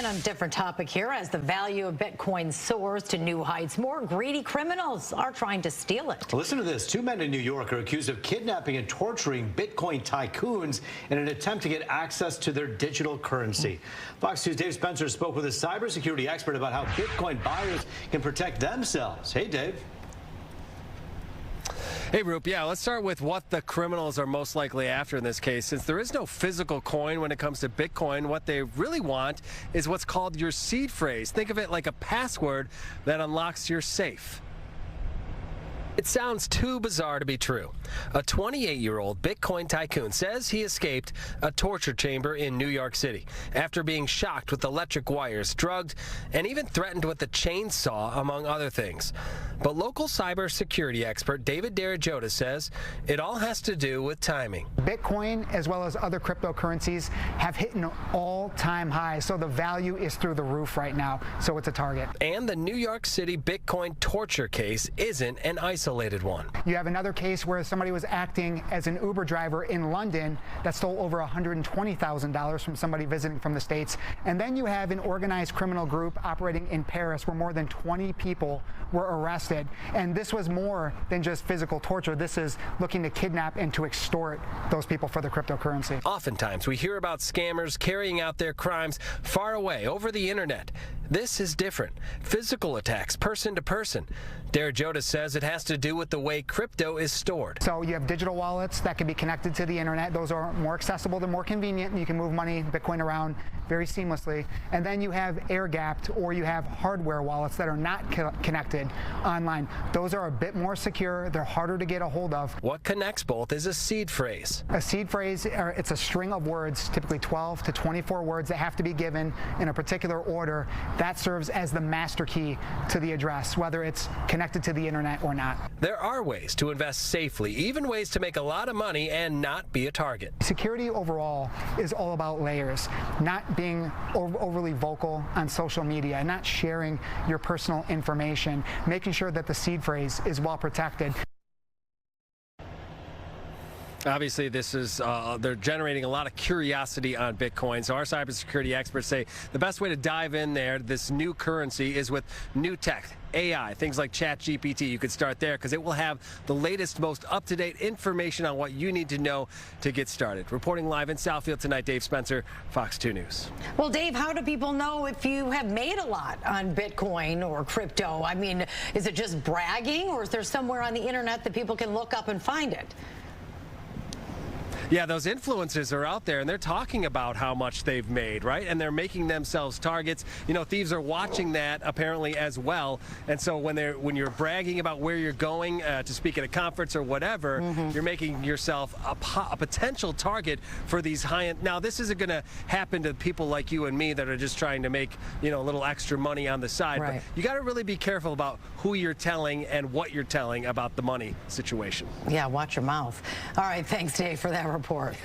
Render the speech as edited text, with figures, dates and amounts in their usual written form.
And on a different topic here, as the value of Bitcoin soars to new heights, more greedy criminals are trying to steal it. Listen to this. Two men in New York are accused of kidnapping and torturing Bitcoin tycoons in an attempt to get access to their digital currency. Fox News' Dave Spencer spoke with a cybersecurity expert about how Bitcoin buyers can protect themselves. Hey, Dave. Hey, Roop. Yeah, let's start with what the criminals are most likely after in this case. Since there is no physical coin when it comes to Bitcoin, what they really want is what's called your seed phrase. Think of it like a password that unlocks your safe. It sounds too bizarre to be true. A 28-year-old Bitcoin tycoon says he escaped a torture chamber in New York City after being shocked with electric wires, drugged, and even threatened with a chainsaw, among other things. But local cybersecurity expert David Darajoda says it all has to do with timing. Bitcoin, as well as other cryptocurrencies, have hit an all-time high, so the value is through the roof right now, so it's a target. And the New York City Bitcoin torture case isn't an isolated one. You have another case where somebody was acting as an Uber driver in London that stole over $120,000 from somebody visiting from the States. And then you have an organized criminal group operating in Paris where more than 20 people were arrested. And this was more than just physical torture. This is looking to kidnap and to extort those people for the cryptocurrency. Oftentimes, we hear about scammers carrying out their crimes far away over the internet. This is different. Physical attacks, person to person. Darajoda says it has to do with the way crypto is stored. So you have digital wallets that can be connected to the internet. Those are more accessible, they're more convenient. You can move money, Bitcoin around very seamlessly. And then you have air-gapped, or you have hardware wallets that are not connected online. Those are a bit more secure. They're harder to get a hold of. What connects both is a seed phrase. A seed phrase, it's a string of words, typically 12 to 24 words that have to be given in a particular order. That serves as the master key to the address, whether it's connected to the internet or not. There are ways to invest safely, even ways to make a lot of money and not be a target. Security overall is all about layers, not being overly vocal on social media, not sharing your personal information, making sure that the seed phrase is well protected. Obviously, this is they're generating a lot of curiosity on Bitcoin. So our cybersecurity experts say the best way to dive in there, this new currency, is with new tech, AI, things like ChatGPT. You could start there because it will have the latest, most up-to-date information on what you need to know to get started. Reporting live in Southfield tonight, Dave Spencer, Fox 2 News. Well, Dave, how do people know if you have made a lot on Bitcoin or crypto? I mean, is it just bragging, or is there somewhere on the internet that people can look up and find it? Yeah, those influencers are out there, and they're talking about how much they've made, right? And they're making themselves targets. You know, thieves are watching that apparently as well. And so when you're bragging about where you're going to speak at a conference or whatever, you're making yourself a potential target for these high-end. Now, this isn't going to happen to people like you and me that are just trying to make, you know, a little extra money on the side. Right. But you got to really be careful about who you're telling and what you're telling about the money situation. Yeah, watch your mouth. All right, thanks, Dave, for that report.